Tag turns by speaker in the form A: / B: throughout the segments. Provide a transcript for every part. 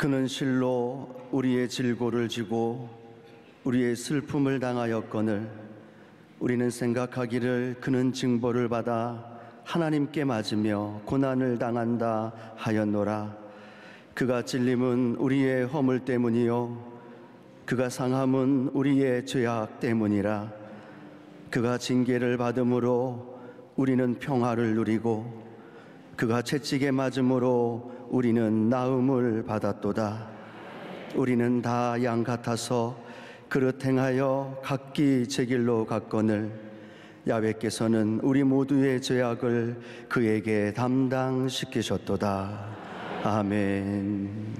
A: 그는 실로 우리의 질고를 지고 우리의 슬픔을 당하였거늘 우리는 생각하기를 그는 징벌을 받아 하나님께 맞으며 고난을 당한다 하였노라. 그가 찔림은 우리의 허물 때문이요 그가 상함은 우리의 죄악 때문이라. 그가 징계를 받음으로 우리는 평화를 누리고 그가 채찍에 맞음으로 우리는 나음을 받았도다. 우리는 다 양 같아서 그릇 행하여 각기 제 길로 갔거늘 야훼께서는 우리 모두의 죄악을 그에게 담당시키셨도다. 아멘.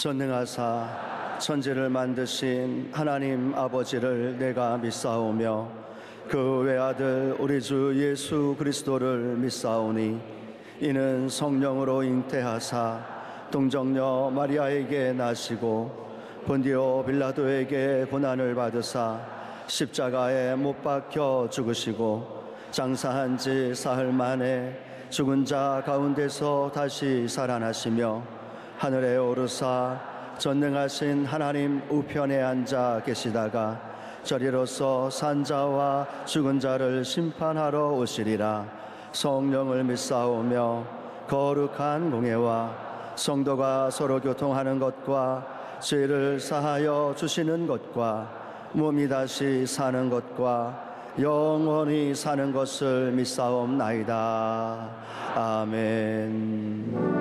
A: 전능하사 천지를 만드신 하나님 아버지를 내가 믿사오며 그 외아들 우리 주 예수 그리스도를 믿사오니 이는 성령으로 잉태하사 동정녀 마리아에게 나시고 본디오 빌라도에게 고난을 받으사 십자가에 못 박혀 죽으시고 장사한 지 사흘 만에 죽은 자 가운데서 다시 살아나시며 하늘에 오르사 전능하신 하나님 우편에 앉아 계시다가 저리로서 산자와 죽은 자를 심판하러 오시리라. 성령을 믿사오며 거룩한 공예와 성도가 서로 교통하는 것과 죄를 사하여 주시는 것과 몸이 다시 사는 것과 영원히 사는 것을 믿사옵나이다. 아멘.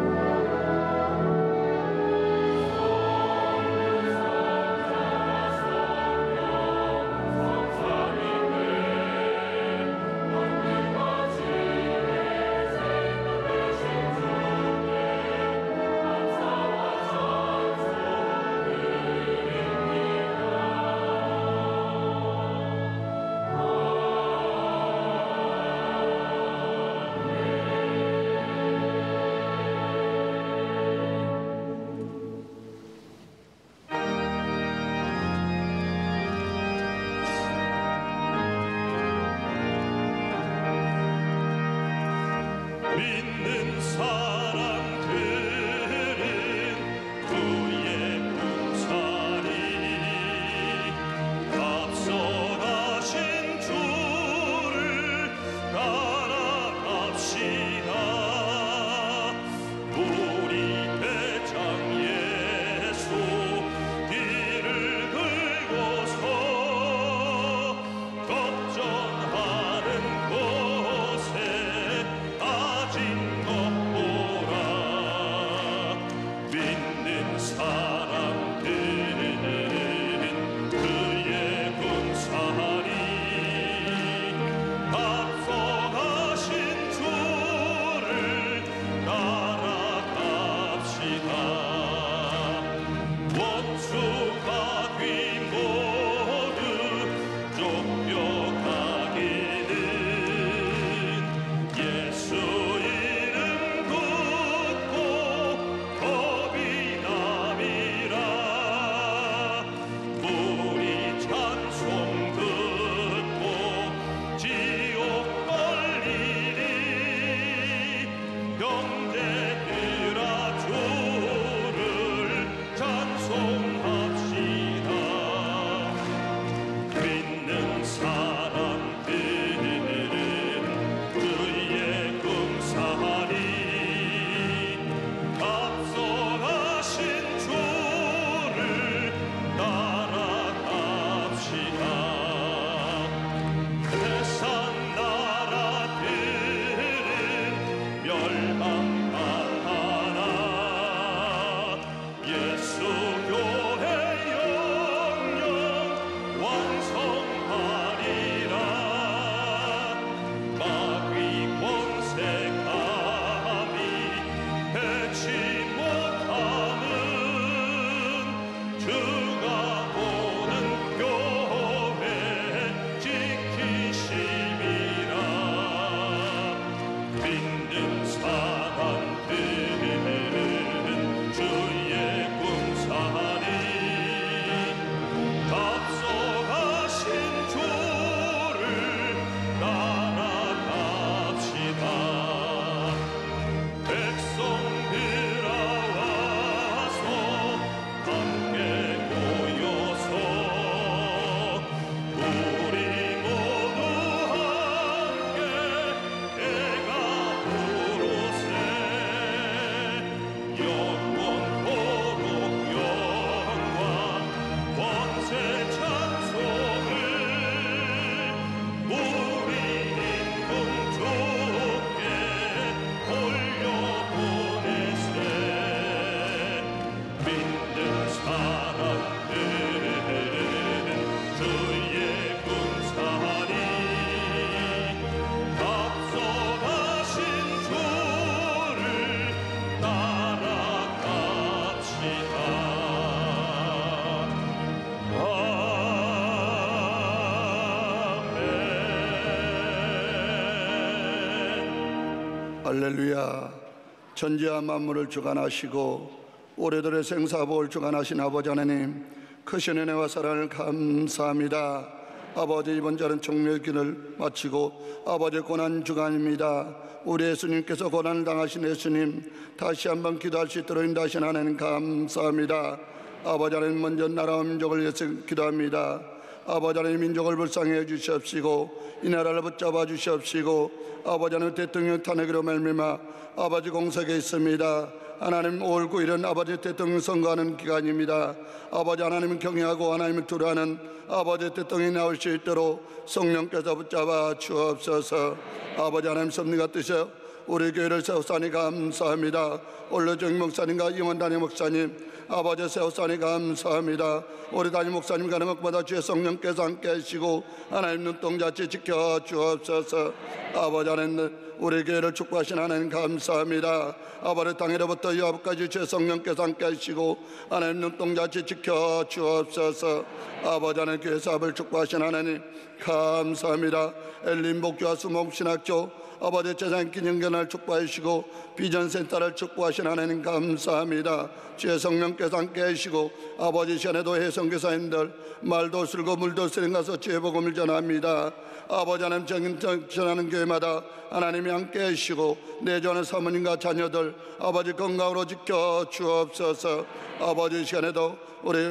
B: 할렐루야. 천지와 만물을 주관하시고 오래들의 생사복을 주관하신 아버지 하나님, 크신 은혜와 사랑을 감사합니다. 아버지, 이번 자는 종료의 길을 마치고 아버지 고난 주간입니다. 우리 예수님께서 고난을 당하신 예수님, 다시 한번 기도할 수 있도록 인도하신 하나님 감사합니다. 아버지 하나님, 먼저 나라와 민족을 위해서 기도합니다. 아버지 하나님, 민족을 불쌍히 해주시옵시고 이 나라를 붙잡아 주시옵시고, 아버지 하나님, 대통령 탄핵으로 말미암아 아버지 공석에 있습니다. 하나님, 5월 9일은 아버지 대통령 선거하는 기간입니다. 아버지 하나님을 경외하고 하나님을 두려워하는 아버지 대통령이 나올 수 있도록 성령께서 붙잡아 주옵소서. 아버지 하나님, 섭리가 뜻이여 우리 교회를 세우사니 감사합니다. 올려정 목사님과 이원 담임 목사님, 아버지 세우사니 감사합니다. 우리 담임 목사님 가는 것보다 주의 성령께서 함께 하시고 하나님 눈동자치 지켜 주옵소서. 아버지 하나님, 우리 교회를 축복하신 하나님 감사합니다. 아버지, 땅에로부터 여아버까지 주의 성령께서 함께 하시고 하나님 눈동자치 지켜 주옵소서. 아버지 하나님, 교회 사업을 축복하신 하나님 감사합니다. 엘린 목교와 수목신학교 아버지 재산 기념견을 축복하시고 비전센터를 축복하신 하나님 감사합니다. 주의 성령께서 함께 하시고 아버지, 시간에도 해성교사님들 말도 쓸고 물도 쓰는 가서 주의 복음을 전합니다. 아버지 하나님, 전하는 교회마다 하나님이 함께 하시고 내조하는 사모님과 자녀들 아버지 건강으로 지켜 주옵소서. 아버지, 시간에도 우리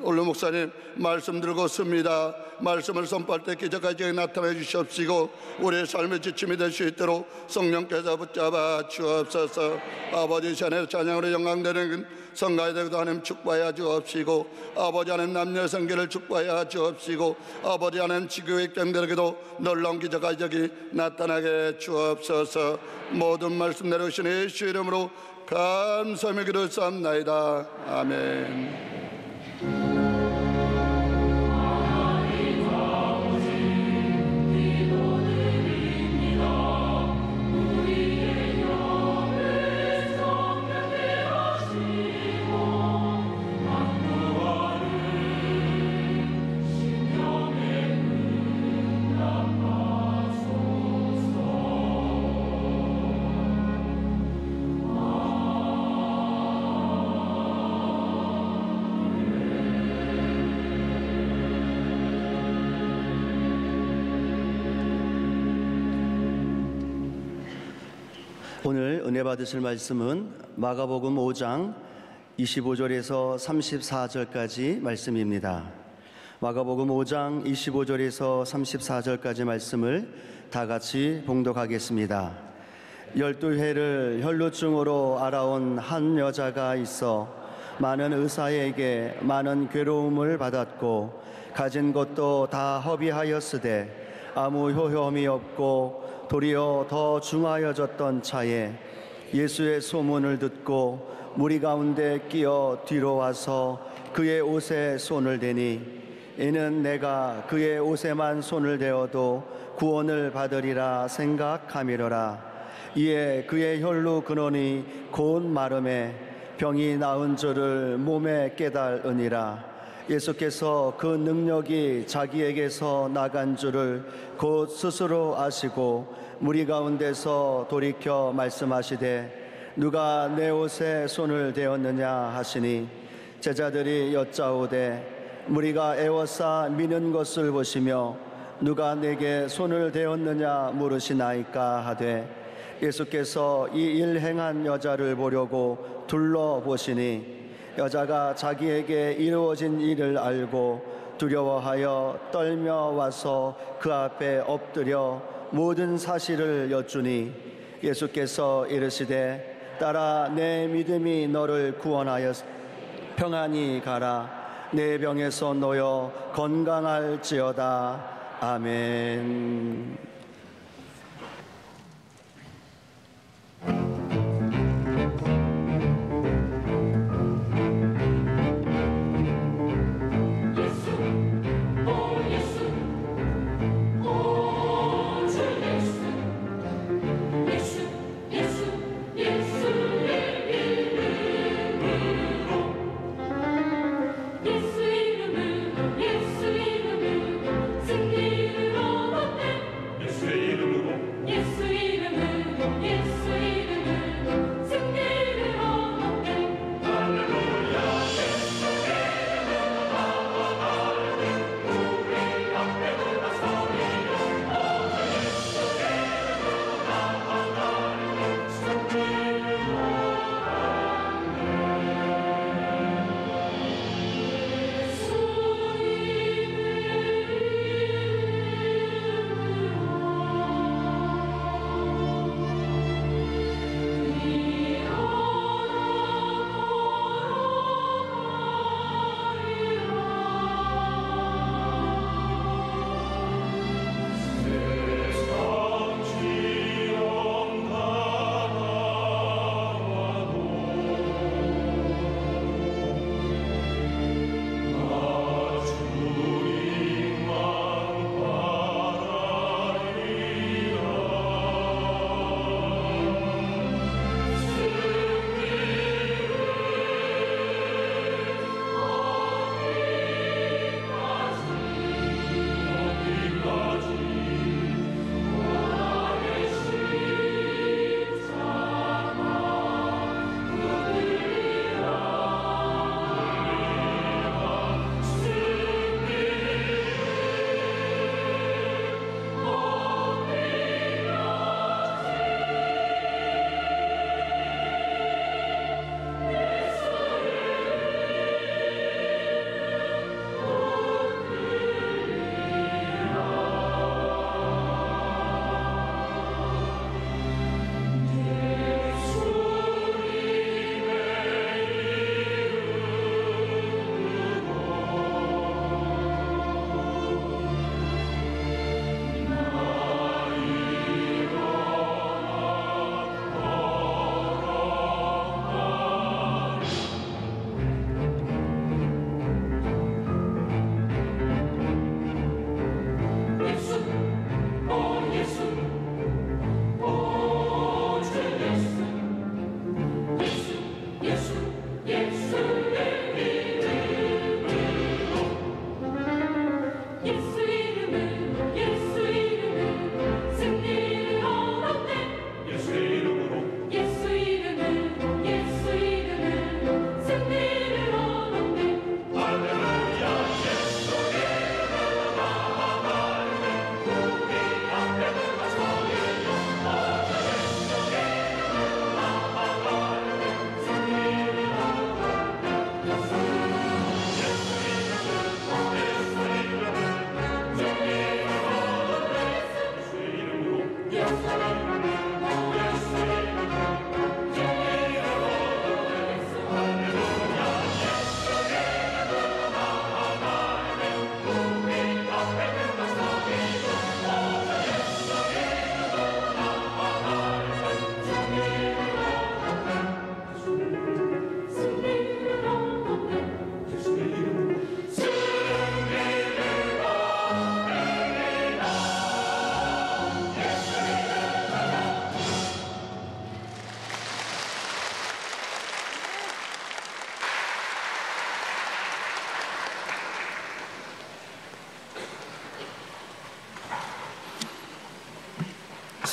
B: 올루 목사님 말씀 들고 씁니다. 말씀을 선포할 때 기적까지 나타내 주시옵시고 우리의 삶의 지침이 될 수 있도록 성령께서 붙잡아 주옵소서. 아버지, 시간에 찬양으로 영광되는 성가에 대해서 하나님 축복하여 주옵시고, 아버지 하나님, 남녀 성결을 축복하여 주옵시고, 아버지 하나님, 지구의 땡들에게도 놀라운 기적이 나타나게 주옵소서. 모든 말씀 내려오신 예수 이름으로 감사하며 기도했사옵나이다. 아멘.
A: 오늘 은혜 받으실 말씀은 마가복음 5장 25절에서 34절까지 말씀입니다. 마가복음 5장 25절에서 34절까지 말씀을 다 같이 봉독하겠습니다. 12해를 혈루증으로 알아온 한 여자가 있어 많은 의사에게 많은 괴로움을 받았고 가진 것도 다 허비하였으되 아무 효험이 없고 도리어 더 중하여졌던 차에 예수의 소문을 듣고 무리 가운데 끼어 뒤로 와서 그의 옷에 손을 대니 이는 내가 그의 옷에만 손을 대어도 구원을 받으리라 생각하미러라. 이에 그의 혈루 근원이 곧 마름에 병이 나은 줄을 몸에 깨달으니라. 예수께서 그 능력이 자기에게서 나간 줄을 곧 스스로 아시고 무리 가운데서 돌이켜 말씀하시되 누가 내 옷에 손을 대었느냐 하시니 제자들이 여짜오되 무리가 애워싸 미는 것을 보시며 누가 내게 손을 대었느냐 물으시나이까 하되 예수께서 이 일 행한 여자를 보려고 둘러보시니 여자가 자기에게 이루어진 일을 알고 두려워하여 떨며 와서 그 앞에 엎드려 모든 사실을 여쭈니 예수께서 이르시되 딸아 내 믿음이 너를 구원하였 평안히 가라 내 병에서 놓여 건강할지어다. 아멘.
C: 예수 이름을 승리를 얻었네.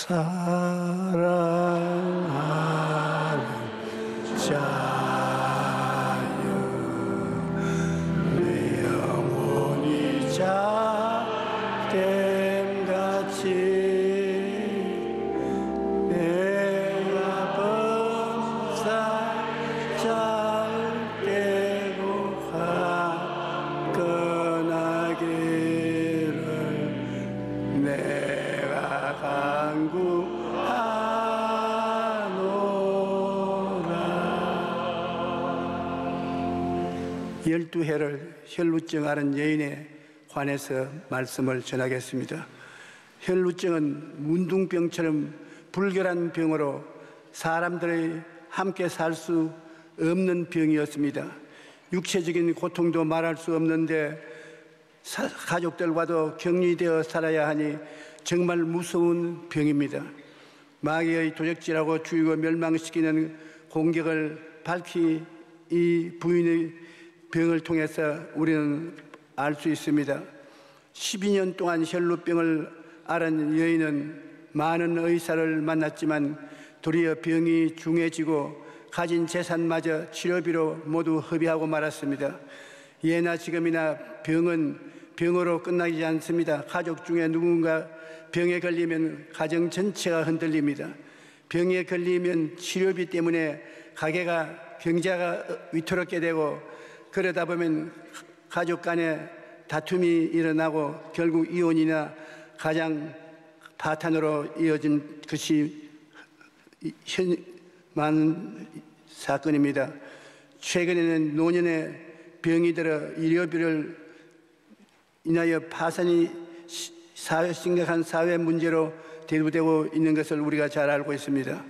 C: 사랑하는 자여 내 영혼이 잣댐같이 내가 범사 잘되고 가거나기를 내가 간구하노라. 12해를 혈루증 앓은 여인에 관해서 말씀을 전하겠습니다. 혈루증은 문둥병처럼 불결한 병으로 사람들이 함께 살 수 없는 병이었습니다. 육체적인 고통도 말할 수 없는데 가족들과도 격리되어 살아야 하니 정말 무서운 병입니다. 마귀의 도적질하고 죽이고 멸망시키는 공격을 밝히 이 부인의 병을 통해서 우리는 알 수 있습니다. 12년 동안 혈루병을 앓은 여인은 많은 의사를 만났지만 도리어 병이 중해지고 가진 재산마저 치료비로 모두 허비하고 말았습니다. 예나 지금이나 병은 병으로 끝나지 않습니다. 가족 중에 누군가 병에 걸리면 가정 전체가 흔들립니다. 병에 걸리면 치료비 때문에 가게가 경제가 위태롭게 되고 그러다 보면 가족 간에 다툼이 일어나고 결국 이혼이나 가장 파탄으로 이어진 것이 많은 사건입니다. 최근에는 노년에 병이 들어 의료비를 인하여 파산이 심각한 사회 문제로 대두되고 있는 것을 우리가 잘 알고 있습니다.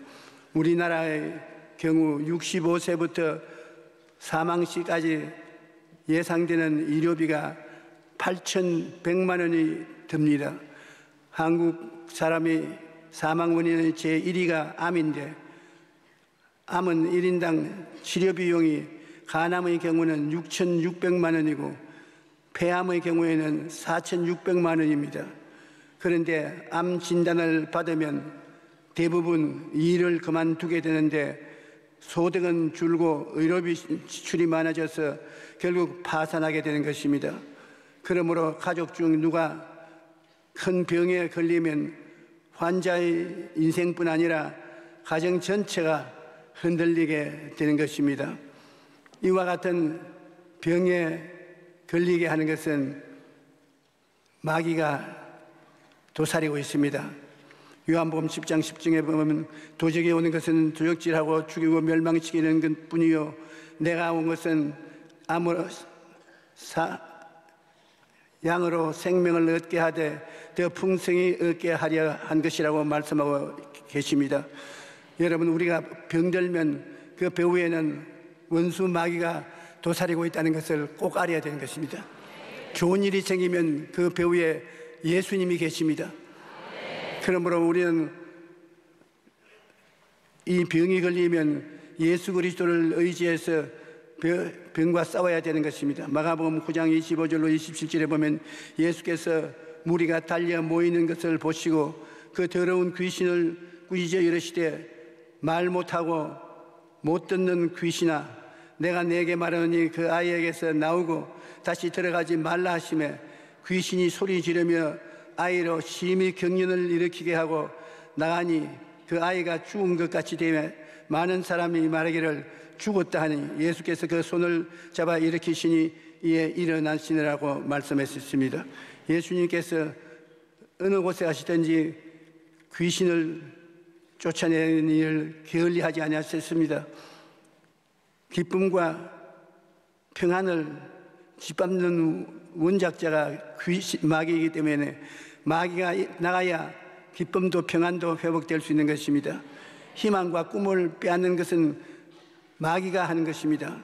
C: 우리나라의 경우 65세부터 사망시까지 예상되는 의료비가 8,100만 원이 듭니다. 한국 사람이 사망 원인의 제1위가 암인데 암은 1인당 치료 비용이 간암의 경우는 6,600만 원이고 폐암의 경우에는 4,600만 원입니다. 그런데 암 진단을 받으면 대부분 일을 그만두게 되는데 소득은 줄고 의료비 지출이 많아져서 결국 파산하게 되는 것입니다. 그러므로 가족 중 누가 큰 병에 걸리면 환자의 인생뿐 아니라 가정 전체가 흔들리게 되는 것입니다. 이와 같은 병에 걸리게 하는 것은 마귀가 도사리고 있습니다. 요한복음 10장 10절에 보면 도적이 오는 것은 도적질하고 죽이고 멸망시키는 것뿐이요 내가 온 것은 양으로 생명을 얻게 하되 더 풍성히 얻게 하려 한 것이라고 말씀하고 계십니다. 여러분, 우리가 병들면 그 배후에는 원수 마귀가 도사리고 있다는 것을 꼭 알아야 되는 것입니다. 좋은 일이 생기면 그 배후에 예수님이 계십니다. 그러므로 우리는 이 병이 걸리면 예수 그리스도를 의지해서 병과 싸워야 되는 것입니다. 마가복음 9장 25절로 27절에 보면 예수께서 무리가 달려 모이는 것을 보시고 그 더러운 귀신을 꾸짖어 이르시되 말 못하고 못 듣는 귀신아 내가 네게 말하노니 그 아이에게서 나오고 다시 들어가지 말라 하시매 귀신이 소리 지르며 아이로 심히 경련을 일으키게 하고 나가니 그 아이가 죽은 것 같이 되며 많은 사람이 말하기를 죽었다 하니 예수께서 그 손을 잡아 일으키시니 이에 일어나시느라고 말씀하셨습니다. 예수님께서 어느 곳에 가시든지 귀신을 쫓아내는 일을 게을리하지 아니하셨습니다. 기쁨과 평안을 짓밟는 원작자가 마귀이기 때문에 마귀가 나가야 기쁨도 평안도 회복될 수 있는 것입니다. 희망과 꿈을 빼앗는 것은 마귀가 하는 것입니다.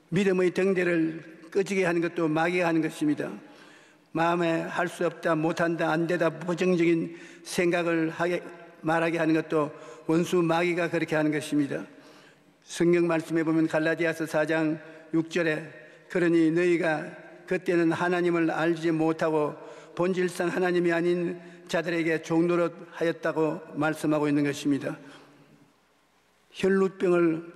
C: 믿음의 등대를 꺼지게 하는 것도 마귀가 하는 것입니다. 마음에 할 수 없다, 못한다, 안 되다 부정적인 생각을 말하게 하는 것도 원수 마귀가 그렇게 하는 것입니다. 성경 말씀에 보면 갈라디아서 4장 6절에 그러니 너희가 그때는 하나님을 알지 못하고 본질상 하나님이 아닌 자들에게 종노릇하였다고 말씀하고 있는 것입니다. 혈루병을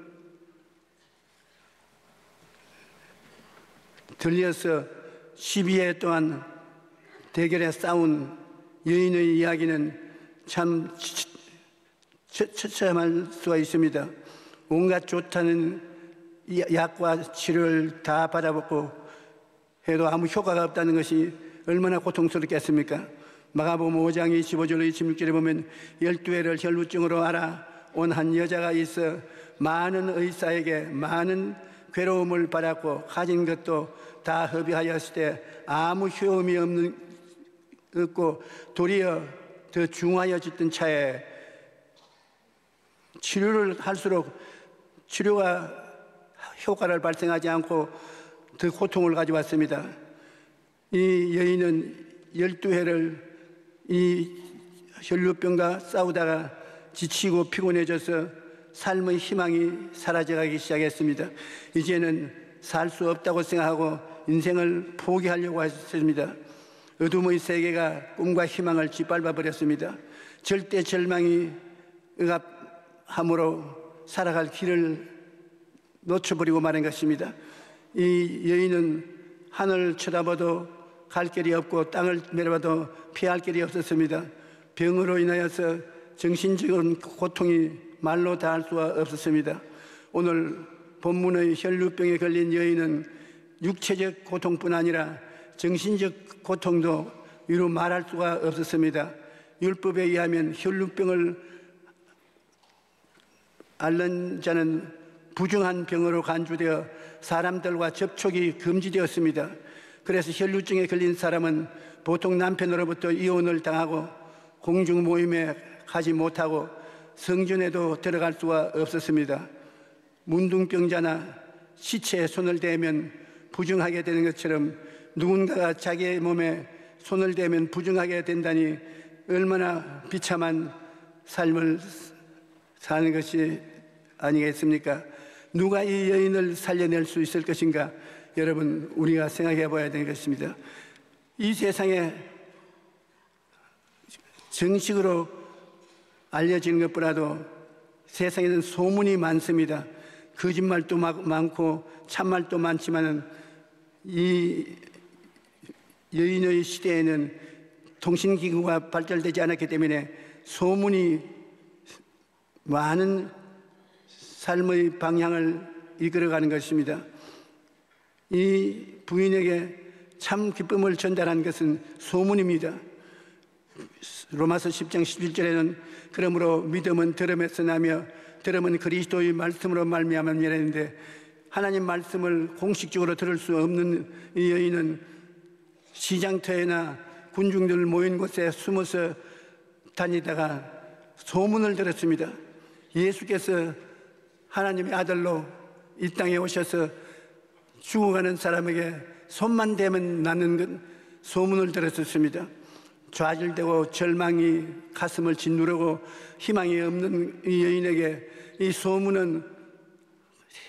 C: 들려서 12회 동안 대결에 싸운 여인의 이야기는 참 처참할 수가 있습니다. 온갖 좋다는 약과 치료를 다 받아보고 해도 아무 효과가 없다는 것이 얼마나 고통스럽겠습니까? 마가복음 5장 25절로 26절에 보면 12회를 혈루증으로 알아온 한 여자가 있어 많은 의사에게 많은 괴로움을 받았고 가진 것도 다 허비하였을 때 아무 효험이 없고 도리어 더 중하여졌던 차에 치료를 할수록 치료가 효과를 발생하지 않고 더 고통을 가져왔습니다. 이 여인은 12회를 이 혈루병과 싸우다가 지치고 피곤해져서 삶의 희망이 사라져가기 시작했습니다. 이제는 살 수 없다고 생각하고 인생을 포기하려고 했습니다. 어둠의 세계가 꿈과 희망을 짓밟아 버렸습니다. 절대 절망이 억압함으로 살아갈 길을 놓쳐버리고 마는 것입니다. 이 여인은 하늘을 쳐다봐도 갈 길이 없고 땅을 내려봐도 피할 길이 없었습니다. 병으로 인하여서 정신적인 고통이 말로 다 할 수가 없었습니다. 오늘 본문의 혈루병에 걸린 여인은 육체적 고통뿐 아니라 정신적 고통도 이루 말할 수가 없었습니다. 율법에 의하면 혈루병을 앓는 자는 부중한 병으로 간주되어 사람들과 접촉이 금지되었습니다. 그래서 혈루증에 걸린 사람은 보통 남편으로부터 이혼을 당하고 공중 모임에 가지 못하고 성전에도 들어갈 수가 없었습니다. 문둥병자나 시체에 손을 대면 부정하게 되는 것처럼 누군가가 자기의 몸에 손을 대면 부정하게 된다니 얼마나 비참한 삶을 사는 것이 아니겠습니까? 누가 이 여인을 살려낼 수 있을 것인가? 여러분, 우리가 생각해 봐야 되는 것입니다. 이 세상에 정식으로 알려지는 것보다도 세상에는 소문이 많습니다. 거짓말도 많고 참말도 많지만은 이 여인의 시대에는 통신기구가 발달되지 않았기 때문에 소문이 많은 삶의 방향을 이끌어가는 것입니다. 이 부인에게 참 기쁨을 전달한 것은 소문입니다. 로마서 10장 11절에는 그러므로 믿음은 들음에서 나며 들음은 그리스도의 말씀으로 말미암음이라 했는데, 하나님 말씀을 공식적으로 들을 수 없는 이 여인은 시장터에나 군중들 모인 곳에 숨어서 다니다가 소문을 들었습니다. 예수께서 하나님의 아들로 이 땅에 오셔서 죽어가는 사람에게 손만 대면 낫는 것, 소문을 들었습니다. 좌절되고 절망이 가슴을 짓누르고 희망이 없는 이 여인에게 이 소문은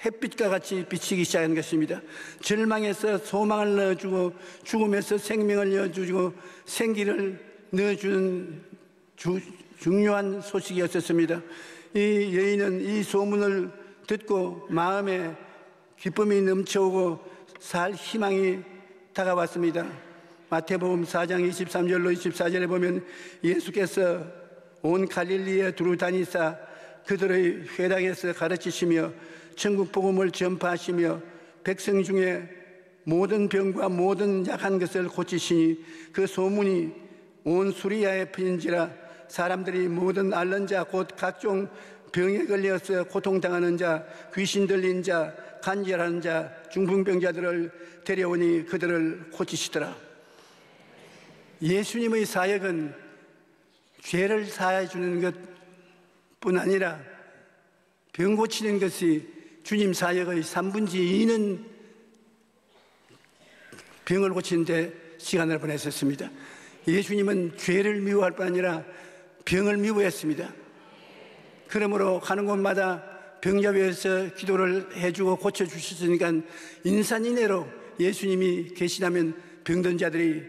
C: 햇빛과 같이 비치기 시작한 것입니다. 절망에서 소망을 넣어주고 죽음에서 생명을 넣어주고 생기를 넣어주는 중요한 소식이었습니다. 이 여인은 이 소문을 듣고 마음에 기쁨이 넘쳐오고 살 희망이 다가왔습니다. 마태복음 4장 23절로 24절에 보면 예수께서 온 갈릴리에 두루 다니사 그들의 회당에서 가르치시며 천국 복음을 전파하시며 백성 중에 모든 병과 모든 약한 것을 고치시니 그 소문이 온 수리아에 퍼진지라 사람들이 모든 앓는 자 곧 각종 병에 걸려서 고통당하는 자, 귀신 들린 자, 간절한 자, 중풍병자들을 데려오니 그들을 고치시더라. 예수님의 사역은 죄를 사해 주는 것뿐 아니라 병 고치는 것이 주님 사역의 3분의 2는 병을 고치는 데 시간을 보냈었습니다. 예수님은 죄를 미워할 뿐 아니라 병을 미워했습니다. 그러므로 가는 곳마다 병자 위에서 기도를 해주고 고쳐주셨으니까 인산인해로 예수님이 계시다면 병든 자들이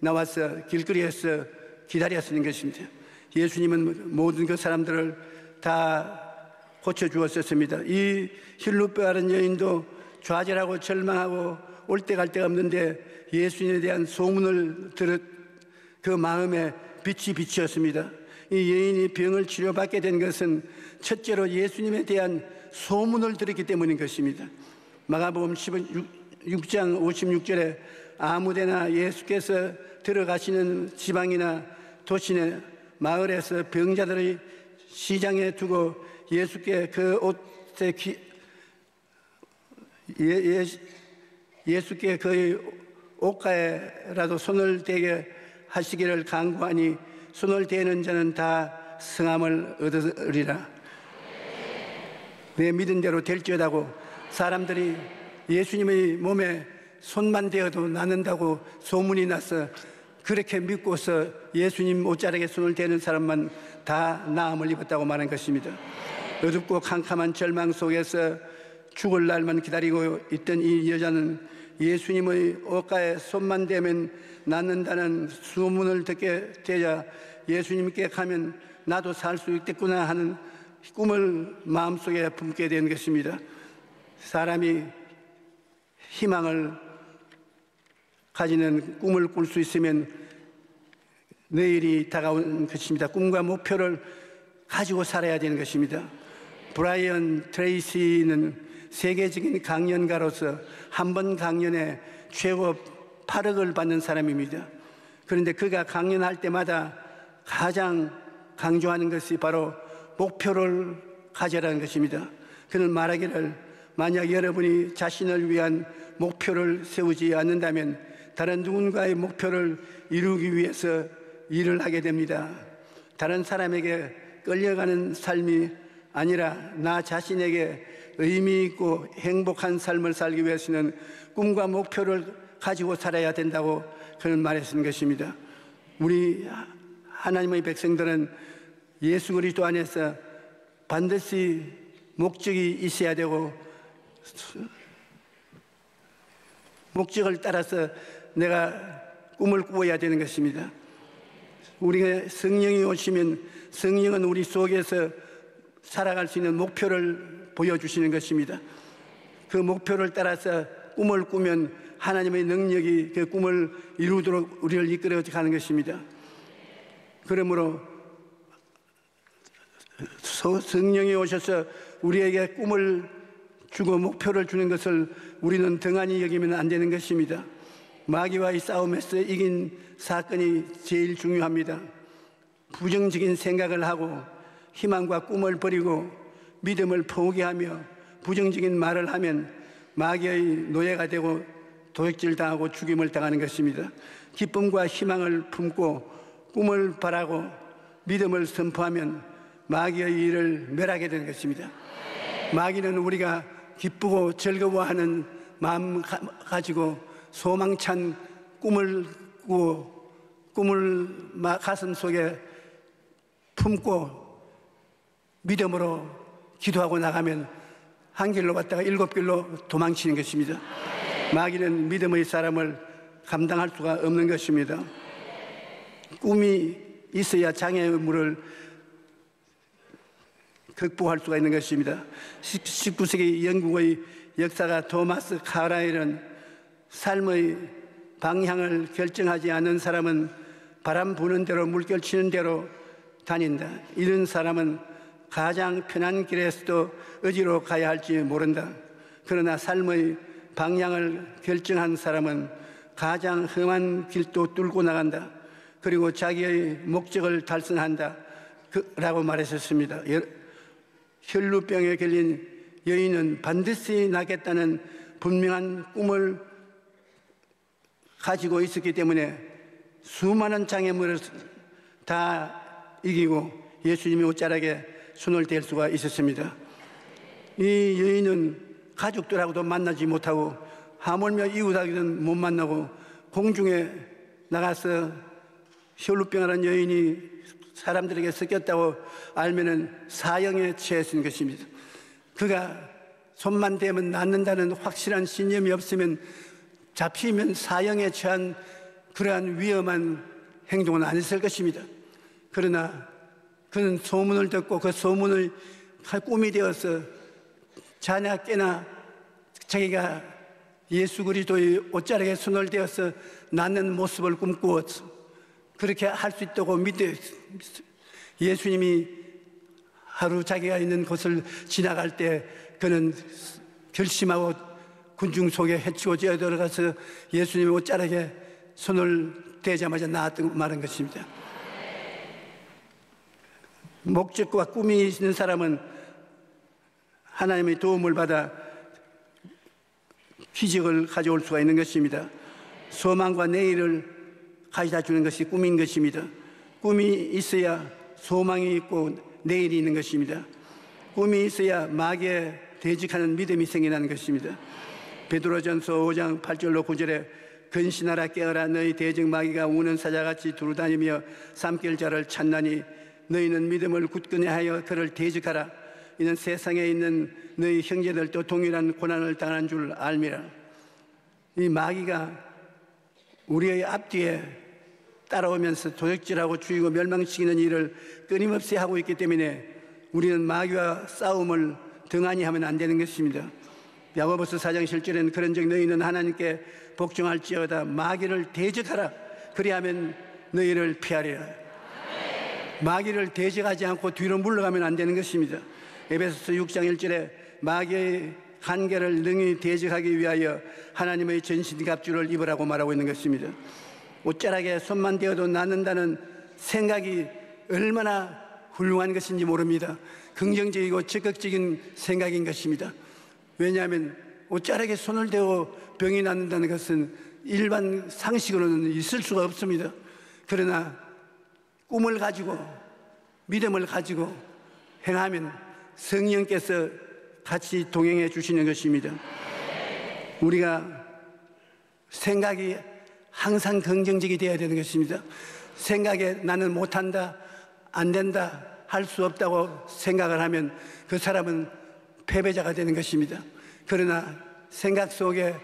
C: 나와서 길거리에서 기다렸는 것입니다. 예수님은 모든 그 사람들을 다 고쳐주었었습니다. 이 혈루뼈 앓은 여인도 좌절하고 절망하고 올 데 갈 데가 없는데 예수님에 대한 소문을 들은 그 마음에 빛이 비치었습니다. 이 여인이 병을 치료받게 된 것은 첫째로 예수님에 대한 소문을 들었기 때문인 것입니다. 마가복음 16장 56절에 아무데나 예수께서 들어가시는 지방이나 도시나 마을에서 병자들의 시장에 두고 예수께 그 옷에 예수께 그의 옷가에라도 손을 대게 하시기를 간구하니 손을 대는 자는 다 성함을 얻으리라. 내 믿은 대로 될지어다고 사람들이 예수님의 몸에 손만 대어도 낫는다고 소문이 나서 그렇게 믿고서 예수님 옷자락에 손을 대는 사람만 다 나음을 입었다고 말한 것입니다. 어둡고 캄캄한 절망 속에서 죽을 날만 기다리고 있던 이 여자는 예수님의 옷가에 손만 대면 낫는다는 소문을 듣게 되자 예수님께 가면 나도 살 수 있겠구나 하는 꿈을 마음속에 품게 된 것입니다. 사람이 희망을 가지는 꿈을 꿀 수 있으면 내일이 다가온 것입니다. 꿈과 목표를 가지고 살아야 되는 것입니다. 브라이언 트레이시는 세계적인 강연가로서 한 번 강연에 최고 8억을 받는 사람입니다. 그런데 그가 강연할 때마다 가장 강조하는 것이 바로 목표를 가져라는 것입니다. 그는 말하기를 만약 여러분이 자신을 위한 목표를 세우지 않는다면 다른 누군가의 목표를 이루기 위해서 일을 하게 됩니다. 다른 사람에게 끌려가는 삶이 아니라 나 자신에게 의미 있고 행복한 삶을 살기 위해서는 꿈과 목표를 가지고 살아야 된다고 그는 말했던 것입니다. 우리 하나님의 백성들은 예수 그리스도 안에서 반드시 목적이 있어야 되고 목적을 따라서 내가 꿈을 꾸어야 되는 것입니다. 우리가 성령이 오시면 성령은 우리 속에서 살아갈 수 있는 목표를 보여주시는 것입니다. 그 목표를 따라서 꿈을 꾸면 하나님의 능력이 그 꿈을 이루도록 우리를 이끌어 가는 것입니다. 그러므로 성령이 오셔서 우리에게 꿈을 주고 목표를 주는 것을 우리는 등한히 여기면 안 되는 것입니다. 마귀와의 싸움에서 이긴 사건이 제일 중요합니다. 부정적인 생각을 하고 희망과 꿈을 버리고 믿음을 포기하며 부정적인 말을 하면 마귀의 노예가 되고 도적질 당하고 죽임을 당하는 것입니다. 기쁨과 희망을 품고 꿈을 바라고 믿음을 선포하면 마귀의 일을 멸하게 되는 것입니다. 마귀는 우리가 기쁘고 즐거워하는 마음 가지고 소망찬 꿈을 꾸고 꿈을 가슴 속에 품고 믿음으로 기도하고 나가면 한 길로 갔다가 7길로 도망치는 것입니다. 마귀는 믿음의 사람을 감당할 수가 없는 것입니다. 꿈이 있어야 장애물을 극복할 수가 있는 것입니다. 19세기 영국의 역사가 토마스 카라일은 삶의 방향을 결정하지 않은 사람은 바람 부는 대로 물결 치는 대로 다닌다. 이런 사람은 가장 편한 길에서도 어디로 가야 할지 모른다. 그러나 삶의 방향을 결정한 사람은 가장 험한 길도 뚫고 나간다. 그리고 자기의 목적을 달성한다. 라고 말했었습니다. 혈루병에 걸린 여인은 반드시 나겠다는 분명한 꿈을 가지고 있었기 때문에 수많은 장애물을 다 이기고 예수님의 옷자락에 손을 댈 수가 있었습니다. 이 여인은 가족들하고도 만나지 못하고 하물며 이웃하고는 못 만나고 공중에 나가서 혈루병이라는 여인이 사람들에게 섞였다고 알면은 사형에 처했은 것입니다. 그가 손만 대면 낫는다는 확실한 신념이 없으면 잡히면 사형에 처한 그러한 위험한 행동은 안 했을 것입니다. 그러나 그는 소문을 듣고 그 소문을 꿈이 되어서 자냐 깨나 자기가 예수 그리스도의 옷자락에 손을 대어서 낳는 모습을 꿈꾸었어. 그렇게 할 수 있다고 믿어. 예수님이 하루 자기가 있는 곳을 지나갈 때 그는 결심하고 군중 속에 헤치고 뛰어들어가서 예수님의 옷자락에 손을 대자마자 나았던 말한 것입니다. 목적과 꿈이 있는 사람은 하나님의 도움을 받아 기적을 가져올 수가 있는 것입니다. 소망과 내일을 가져다 주는 것이 꿈인 것입니다. 꿈이 있어야 소망이 있고 내일이 있는 것입니다. 꿈이 있어야 마귀에 대적하는 믿음이 생겨나는 것입니다. 베드로전서 5장 8절로 9절에 근신하라 깨어라 너희 대적 마귀가 우는 사자같이 두루다니며 삼킬 자를 찾나니 너희는 믿음을 굳건히 하여 그를 대적하라. 이는 세상에 있는 너희 형제들도 동일한 고난을 당한 줄 알미라. 이 마귀가 우리의 앞뒤에 따라오면서 도적질하고 죽이고 멸망시키는 일을 끊임없이 하고 있기 때문에 우리는 마귀와 싸움을 등한히 하면 안 되는 것입니다. 야고보서 4장 7절에는 그런즉 너희는 하나님께 복종할지어다 마귀를 대적하라. 그리하면 너희를 피하리라. 마귀를 대적하지 않고 뒤로 물러가면 안 되는 것입니다. 에베소서 6장 1절에 마귀의 한계를 능히 대적하기 위하여 하나님의 전신갑주를 입으라고 말하고 있는 것입니다. 옷자락에 손만 대어도 낫는다는 생각이 얼마나 훌륭한 것인지 모릅니다. 긍정적이고 적극적인 생각인 것입니다. 왜냐하면 옷자락에 손을 대어 병이 낫는다는 것은 일반 상식으로는 있을 수가 없습니다. 그러나 꿈을 가지고 믿음을 가지고 행하면 성령께서 같이 동행해 주시는 것입니다. 우리가 생각이 항상 긍정적이 되어야 되는 것입니다. 생각에 나는 못한다, 안 된다, 할 수 없다고 생각을 하면 그 사람은 패배자가 되는 것입니다. 그러나 생각 속에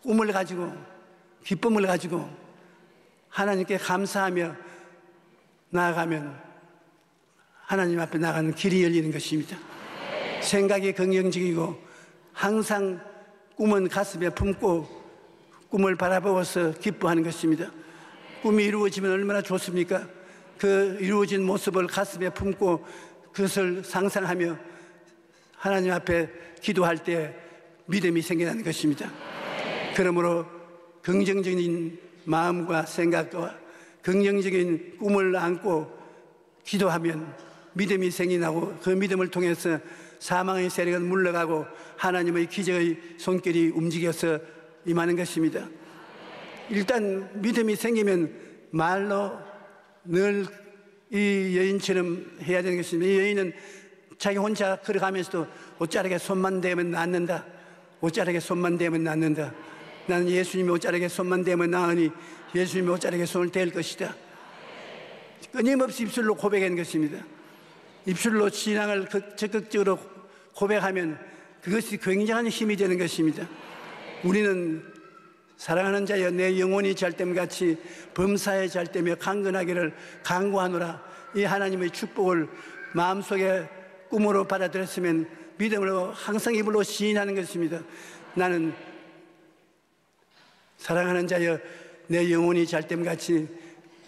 C: 꿈을 가지고 기쁨을 가지고 하나님께 감사하며 나아가면 하나님 앞에 나가는 길이 열리는 것입니다. 생각이 긍정적이고 항상 꿈은 가슴에 품고 꿈을 바라보고서 기뻐하는 것입니다. 꿈이 이루어지면 얼마나 좋습니까? 그 이루어진 모습을 가슴에 품고 그것을 상상하며 하나님 앞에 기도할 때 믿음이 생겨나는 것입니다. 그러므로 긍정적인 마음과 생각과 긍정적인 꿈을 안고 기도하면 믿음이 생겨나고 그 믿음을 통해서 사망의 세력은 물러가고 하나님의 기적의 손길이 움직여서 임하는 것입니다. 일단 믿음이 생기면 말로 늘 이 여인처럼 해야 되는 것입니다. 이 여인은 자기 혼자 걸어가면서도 옷자락에 손만 대면 낫는다. 옷자락에 손만 대면 낫는다. 나는 예수님의 옷자락에 손만 대면 나으니 예수님의 옷자락에 손을 댈 것이다. 끊임없이 입술로 고백하는 것입니다. 입술로 신앙을 적극적으로 고백하면 그것이 굉장한 힘이 되는 것입니다. 우리는 사랑하는 자여 내 영혼이 잘됨같이 범사에 잘되며 강건하기를 간구하노라. 이 하나님의 축복을 마음속에 꿈으로 받아들였으면 믿음으로 항상 입으로 시인하는 것입니다. 나는 사랑하는 자여 내 영혼이 잘됨같이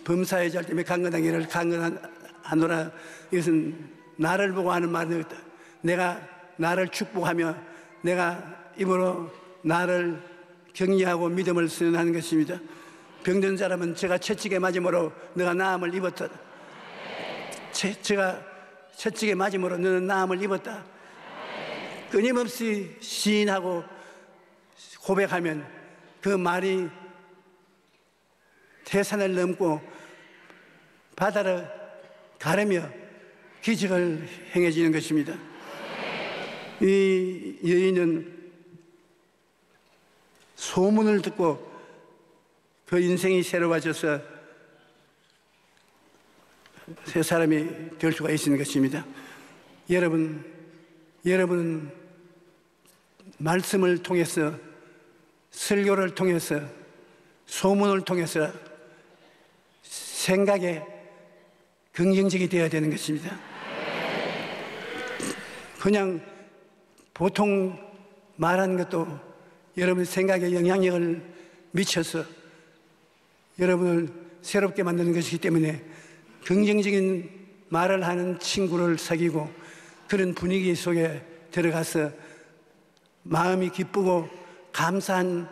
C: 범사에 잘되며 강건하기를 간구하노라. 이것은 나를 보고 하는 말이다. 내가 나를 축복하며 내가 입으로 나를 격려하고 믿음을 선언하는 것입니다. 병든 사람은 제가 채찍에 맞음으로 너가 나음을 입었다. 제가 채찍에 맞음으로 너는 나음을 입었다. 끊임없이 시인하고 고백하면 그 말이 태산을 넘고 바다를 가르며 기적을 행해지는 것입니다. 이 여인은 소문을 듣고 그 인생이 새로워져서 새 사람이 될 수가 있는 것입니다. 여러분은 말씀을 통해서 설교를 통해서 소문을 통해서 생각에 긍정적이 되어야 되는 것입니다. 그냥 보통 말하는 것도 여러분 생각에 영향력을 미쳐서 여러분을 새롭게 만드는 것이기 때문에 긍정적인 말을 하는 친구를 사귀고 그런 분위기 속에 들어가서 마음이 기쁘고 감사한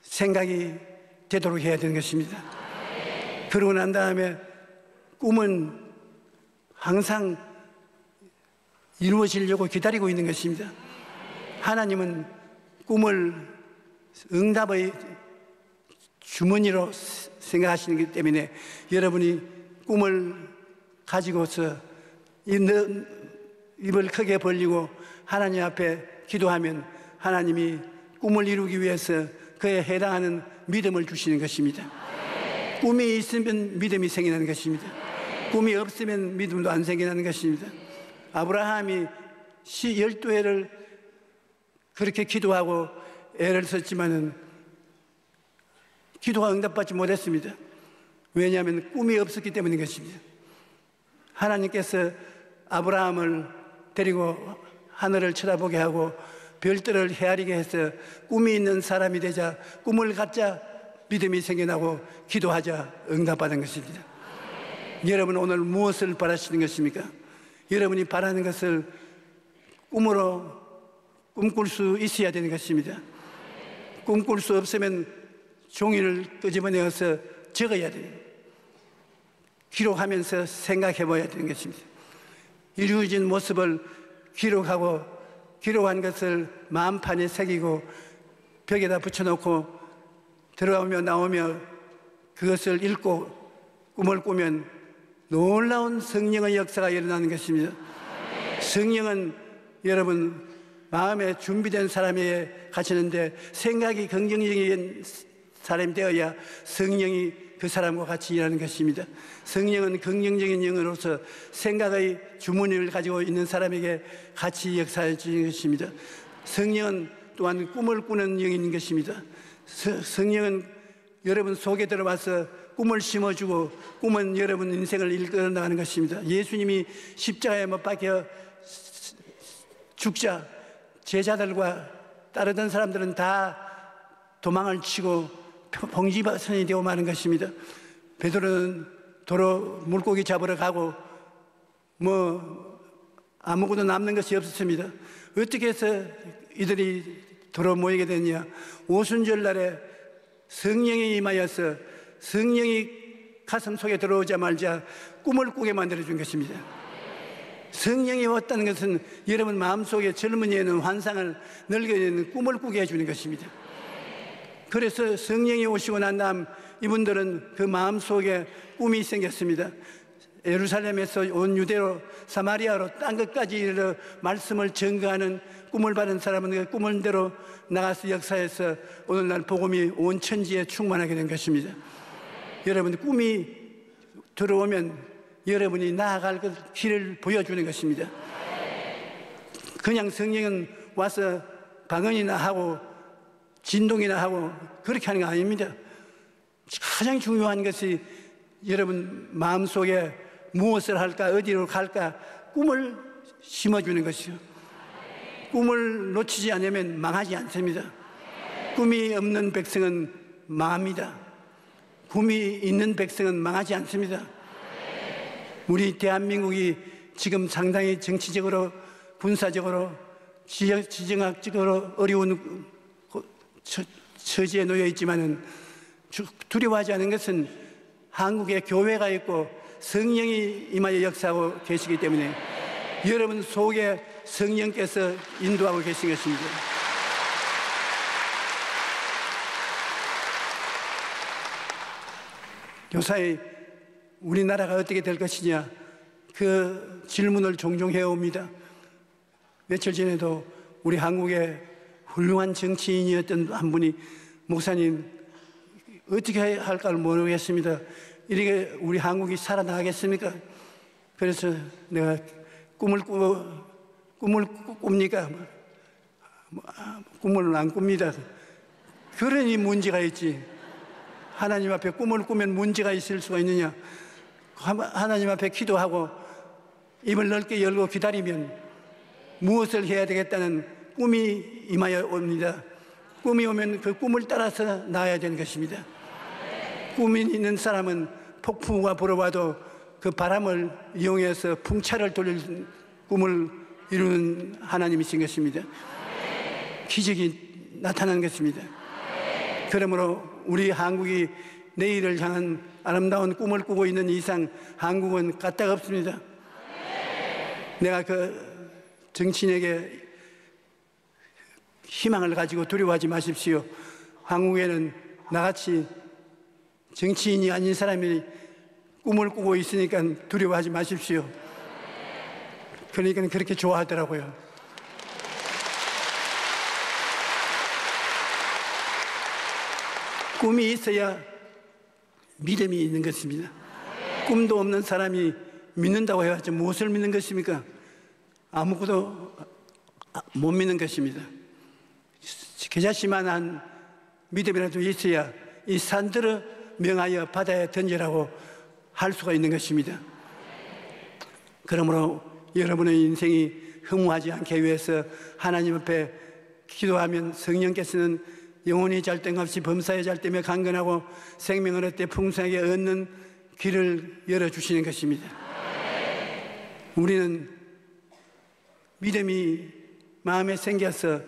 C: 생각이 되도록 해야 되는 것입니다. 그러고 난 다음에 꿈은 항상 이루어지려고 기다리고 있는 것입니다. 하나님은 꿈을 응답의 주머니로 생각하시는 것 때문에 여러분이 꿈을 가지고서 입을 크게 벌리고 하나님 앞에 기도하면 하나님이 꿈을 이루기 위해서 그에 해당하는 믿음을 주시는 것입니다. 꿈이 있으면 믿음이 생기는 것입니다. 꿈이 없으면 믿음도 안 생기는 것입니다. 아브라함이 12회를 그렇게 기도하고 애를 썼지만은 기도가 응답받지 못했습니다. 왜냐하면 꿈이 없었기 때문인 것입니다. 하나님께서 아브라함을 데리고 하늘을 쳐다보게 하고 별들을 헤아리게 해서 꿈이 있는 사람이 되자 꿈을 갖자 믿음이 생겨나고 기도하자 응답받은 것입니다. 여러분 오늘 무엇을 바라시는 것입니까? 여러분이 바라는 것을 꿈으로 꿈꿀 수 있어야 되는 것입니다. 꿈꿀 수 없으면 종이를 끄집어내어서 적어야 돼요. 기록하면서 생각해 봐야 되는 것입니다. 이루어진 모습을 기록하고 기록한 것을 마음판에 새기고 벽에다 붙여놓고 들어가며 나오며 그것을 읽고 꿈을 꾸면 놀라운 성령의 역사가 일어나는 것입니다. 성령은 여러분 마음에 준비된 사람에게 갇히는데 생각이 긍정적인 사람이 되어야 성령이 그 사람과 같이 일하는 것입니다. 성령은 긍정적인 영으로서 생각의 주머니를 가지고 있는 사람에게 같이 역사해 주는 것입니다. 성령은 또한 꿈을 꾸는 영인 것입니다. 성령은 여러분 속에 들어와서 꿈을 심어주고 꿈은 여러분 인생을 이끌어 나가는 것입니다. 예수님이 십자가에 못 박혀 죽자 제자들과 따르던 사람들은 다 도망을 치고 봉지바선이 되고 마는 것입니다. 베드로는 도로 물고기 잡으러 가고 아무것도 남는 것이 없었습니다. 어떻게 해서 이들이 도로 모이게 됐냐? 오순절 날에 성령이 임하여서 성령이 가슴 속에 들어오자마자 꿈을 꾸게 만들어준 것입니다. 성령이 왔다는 것은 여러분 마음속에 젊은이에는 환상을 늙은이에는 꿈을 꾸게 해주는 것입니다. 그래서 성령이 오시고 난 다음 이분들은 그 마음속에 꿈이 생겼습니다. 예루살렘에서 온 유대로 사마리아로 땅 끝까지 이르러 말씀을 전거하는 꿈을 받은 사람은 그 꿈을 대로 나가서 역사해서 오늘날 복음이 온 천지에 충만하게 된 것입니다. 여러분 꿈이 들어오면 여러분이 나아갈 그 길을 보여주는 것입니다. 그냥 성령은 와서 방언이나 하고 진동이나 하고 그렇게 하는 거 아닙니다. 가장 중요한 것이 여러분 마음속에 무엇을 할까 어디로 갈까 꿈을 심어주는 것이요. 꿈을 놓치지 않으면 망하지 않습니다. 꿈이 없는 백성은 망합니다. 꿈이 있는 백성은 망하지 않습니다. 우리 대한민국이 지금 상당히 정치적으로 군사적으로 지정학적으로 어려운 처지에 놓여 있지만은 두려워하지 않은 것은 한국에 교회가 있고 성령이 임하여 역사하고 계시기 때문에 여러분 속에 성령께서 인도하고 계신 것입니다. 요사이 우리나라가 어떻게 될 것이냐 그 질문을 종종 해옵니다. 며칠 전에도 우리 한국의 훌륭한 정치인이었던 한 분이 목사님 어떻게 할까를 모르겠습니다. 이렇게 우리 한국이 살아나가겠습니까? 그래서 내가 꿈을 꿉니까? 꿈을 안 꿉니다. 그러니 문제가 있지. 하나님 앞에 꿈을 꾸면 문제가 있을 수가 있느냐? 하나님 앞에 기도하고 입을 넓게 열고 기다리면 무엇을 해야 되겠다는 꿈이 임하여 옵니다. 꿈이 오면 그 꿈을 따라서 나아야 되는 것입니다. 꿈이 있는 사람은 폭풍우가 불어와도 그 바람을 이용해서 풍차를 돌릴 꿈을 이루는 하나님이신 것입니다. 기적이 나타나는 것입니다. 그러므로 우리 한국이 내일을 향한 아름다운 꿈을 꾸고 있는 이상 한국은 까딱 없습니다. 내가 그 정치인에게 희망을 가지고 두려워하지 마십시오. 한국에는 나같이 정치인이 아닌 사람이 꿈을 꾸고 있으니까 두려워하지 마십시오. 그러니까 그렇게 좋아하더라고요. 꿈이 있어야 믿음이 있는 것입니다. 꿈도 없는 사람이 믿는다고 해야지 무엇을 믿는 것입니까? 아무것도 못 믿는 것입니다. 겨자씨만한 믿음이라도 있어야 이 산들을 명하여 바다에 던지라고 할 수가 있는 것입니다. 그러므로 여러분의 인생이 허무하지 않게 위해서 하나님 앞에 기도하면 성령께서는 영혼이 잘됨 없이 범사에 잘되며 강건하고 생명을 얻되 풍성하게 얻는 길을 열어주시는 것입니다. 우리는 믿음이 마음에 생겨서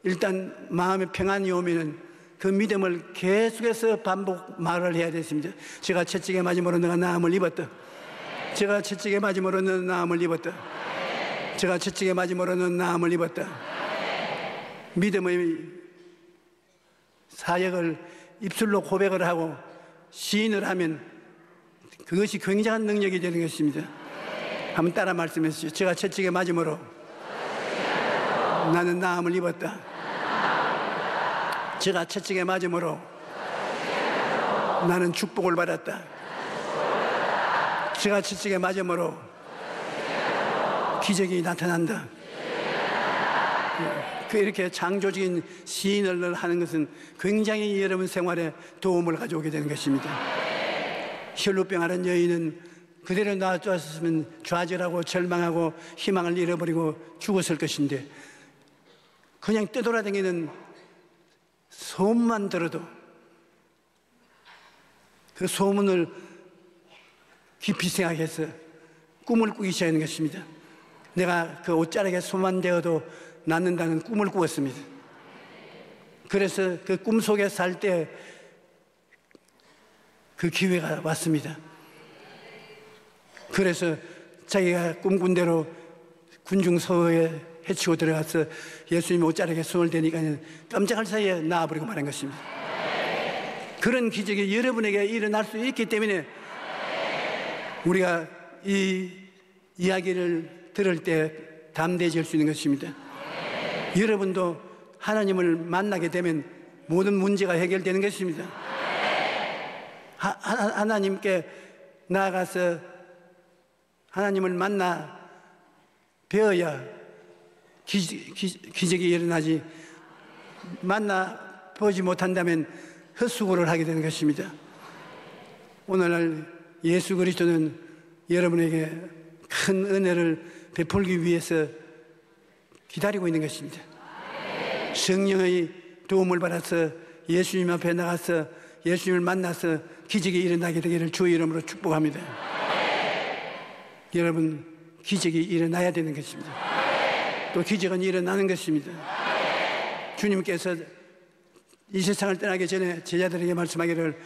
C: 일단 마음에 평안이 오면은 그 믿음을 계속해서 반복 말을 해야 됐습니다. 제가 채찍에 맞음으로 내가 나음을 입었다. 제가 채찍에 맞음으로 너는 나음을 입었다. 제가 채찍에 맞음으로 너는 나음을 입었다. 믿음의 사역을 입술로 고백을 하고 시인을 하면 그것이 굉장한 능력이 되는 것입니다. 한번 따라 말씀해 주시죠. 제가 채찍에 맞음으로 나는 나음을 입었다. 제가 채찍에 맞음으로 나는 축복을 받았다. 제가 채찍에 맞음으로 기적이 나타난다. 이렇게 창조적인 시인을 하는 것은 굉장히 여러분 생활에 도움을 가져오게 되는 것입니다. 혈루병 앓은 여인은 그대로 놔두었으면 좌절하고 절망하고 희망을 잃어버리고 죽었을 것인데 그냥 떠돌아다니는 소문만 들어도 그 소문을 깊이 생각해서 꿈을 꾸기 시작하는 것입니다. 내가 그 옷자락에 소만 되어도 낫는다는 꿈을 꾸었습니다. 그래서 그 꿈 속에 살 때 그 기회가 왔습니다. 그래서 자기가 꿈꾼 대로 군중서에 해치고 들어가서 예수님 옷자락에 손을 대니까 깜짝할 사이에 나와버리고 말한 것입니다. 그런 기적이 여러분에게 일어날 수 있기 때문에 우리가 이 이야기를 들을 때 담대해질 수 있는 것입니다. 여러분도 하나님을 만나게 되면 모든 문제가 해결되는 것입니다. 하나님께 나아가서 하나님을 만나 배워야 기적이 일어나지, 만나 보지 못한다면 헛수고를 하게 되는 것입니다. 오늘날 예수 그리스도는 여러분에게 큰 은혜를 베풀기 위해서 기다리고 있는 것입니다. 성령의 도움을 받아서 예수님 앞에 나가서 예수님을 만나서 기적이 일어나게 되기를 주의 이름으로 축복합니다. 여러분, 기적이 일어나야 되는 것입니다. 또 기적은 일어나는 것입니다. 주님께서 이 세상을 떠나기 전에 제자들에게 말씀하기를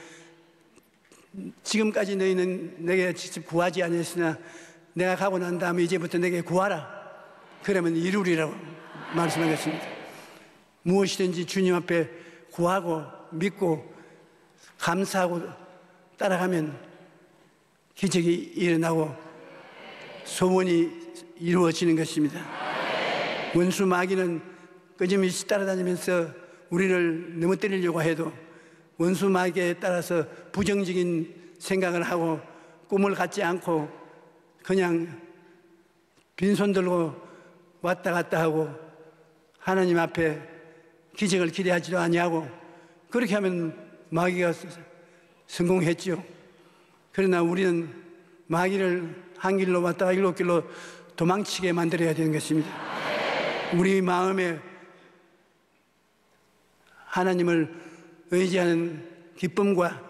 C: 지금까지 너희는 내게 직접 구하지 아니했으나 내가 가고 난 다음에 이제부터 내게 구하라. 그러면 이루리라고 말씀하셨습니다. 무엇이든지 주님 앞에 구하고 믿고 감사하고 따라가면 기적이 일어나고 소원이 이루어지는 것입니다. 원수 마귀는 끊임없이 따라다니면서 우리를 넘어뜨리려고 해도 원수 마귀에 따라서 부정적인 생각을 하고 꿈을 갖지 않고 그냥 빈손 들고 왔다 갔다 하고 하나님 앞에 기적을 기대하지도 아니하고 그렇게 하면 마귀가 성공했지요. 그러나 우리는 마귀를 한 길로 왔다가 일곱 길로 도망치게 만들어야 되는 것입니다. 우리 마음에 하나님을 의지하는 기쁨과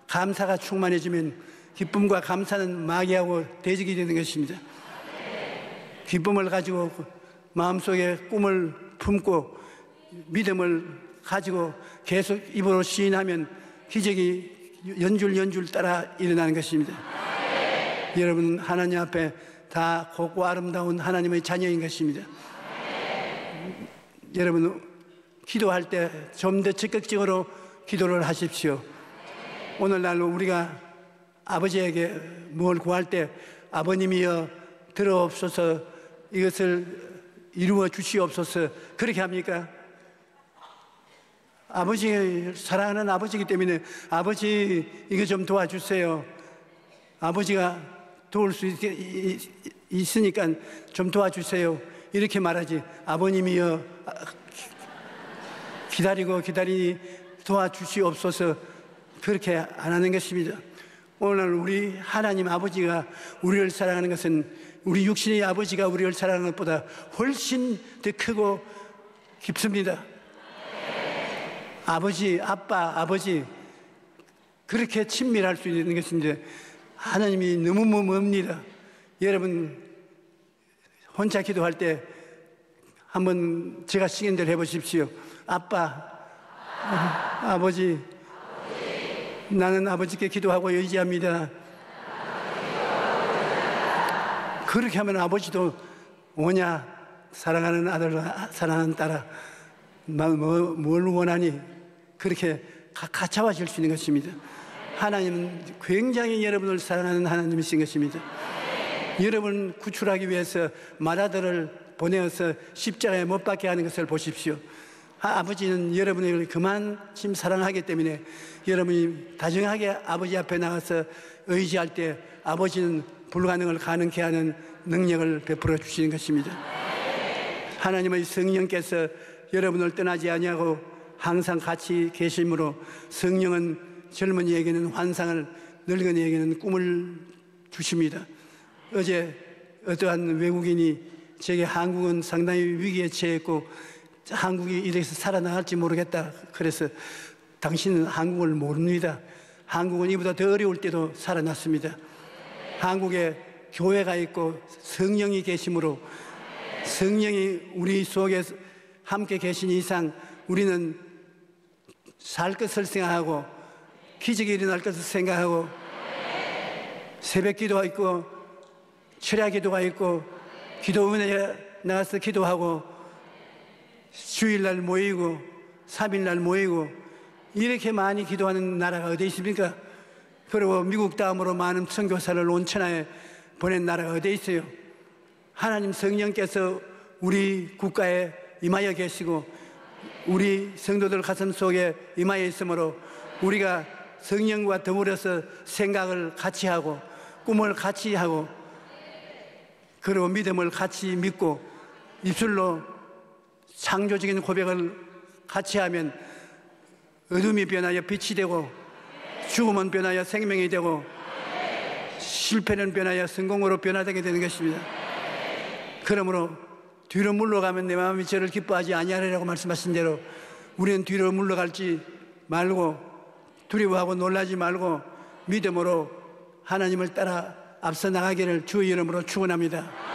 C: 감사가 충만해지면 기쁨과 감사는 마귀하고 대적이 되는 것입니다. 기쁨을 가지고 마음속에 꿈을 품고 믿음을 가지고 계속 입으로 시인하면 기적이 연줄 따라 일어나는 것입니다. 여러분, 하나님 앞에 다 곱고 아름다운 하나님의 자녀인 것입니다. 여러분, 기도할 때 좀 더 적극적으로 기도를 하십시오. 오늘날 우리가 아버지에게 뭘 구할 때 아버님이여 들어옵소서, 이것을 이루어 주시옵소서, 그렇게 합니까? 아버지, 사랑하는 아버지이기 때문에 아버지 이거 좀 도와주세요, 아버지가 도울 수 있으니까 좀 도와주세요, 이렇게 말하지, 아버님이여 기다리니 도와주시옵소서, 그렇게 안 하는 것입니다. 오늘 우리 하나님 아버지가 우리를 사랑하는 것은 우리 육신의 아버지가 우리를 사랑하는 것보다 훨씬 더 크고 깊습니다. 아버지, 아빠, 아버지, 그렇게 친밀할 수 있는 것인데 하나님이 너무 멉니다. 여러분, 혼자 기도할 때 한번 제가 시킨 대로 해보십시오. 아빠, 아버지, 나는 아버지께 기도하고 의지합니다. 그렇게 하면 아버지도 오냐, 사랑하는 아들, 사랑하는 딸아, 뭘 원하니? 그렇게 가차화질 수 있는 것입니다. 하나님은 굉장히 여러분을 사랑하는 하나님이신 것입니다. 여러분 구출하기 위해서 맏아들을 보내어서 십자가에 못 박게 하는 것을 보십시오. 아버지는 여러분을 그만큼 사랑하기 때문에 여러분이 다정하게 아버지 앞에 나가서 의지할 때 아버지는 불가능을 가능케 하는 능력을 베풀어 주시는 것입니다. 하나님의 성령께서 여러분을 떠나지 아니하고 항상 같이 계심으로 성령은 젊은이에게는 환상을, 늙은이에게는 꿈을 주십니다. 어제 어떠한 외국인이 제게 한국은 상당히 위기에 처했고 한국이 이래서 살아나갈지 모르겠다, 그래서 당신은 한국을 모릅니다. 한국은 이보다 더 어려울 때도 살아났습니다. 한국에 교회가 있고 성령이 계심으로, 성령이 우리 속에 함께 계신 이상 우리는 살 것을 생각하고 기적이 일어날 것을 생각하고 새벽 기도가 있고 철야 기도가 있고 기도원에 나가서 기도하고 주일날 모이고 3일날 모이고 이렇게 많이 기도하는 나라가 어디 있습니까? 그리고 미국 다음으로 많은 선교사를 온 천하에 보낸 나라가 어디 있어요? 하나님 성령께서 우리 국가에 임하여 계시고 우리 성도들 가슴 속에 임하여 있으므로 우리가 성령과 더불어서 생각을 같이 하고 꿈을 같이 하고 그리고 믿음을 같이 믿고 입술로 창조적인 고백을 같이 하면 어둠이 변하여 빛이 되고 죽음은 변하여 생명이 되고 실패는 변하여 성공으로 변화되게 되는 것입니다. 그러므로 뒤로 물러가면 내 마음이 저를 기뻐하지 아니하리라고 말씀하신 대로 우리는 뒤로 물러갈지 말고 두려워하고 놀라지 말고 믿음으로 하나님을 따라 앞서 나가기를 주의 이름으로 축원합니다.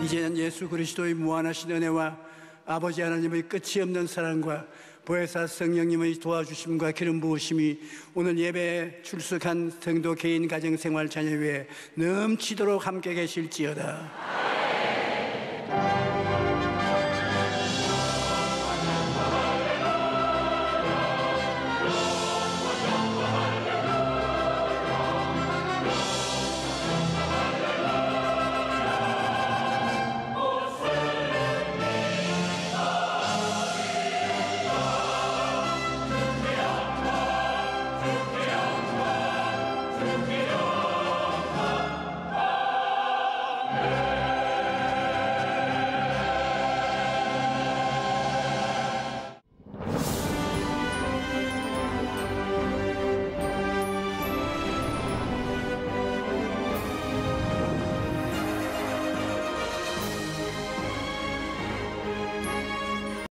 C: 이제는 예수 그리스도의 무한하신 은혜와 아버지 하나님의 끝이 없는 사랑과 보혜사 성령님의 도와주심과 기름 부으심이 오늘 예배에 출석한 성도 개인 가정생활 자녀 위에 넘치도록 함께 계실지어다.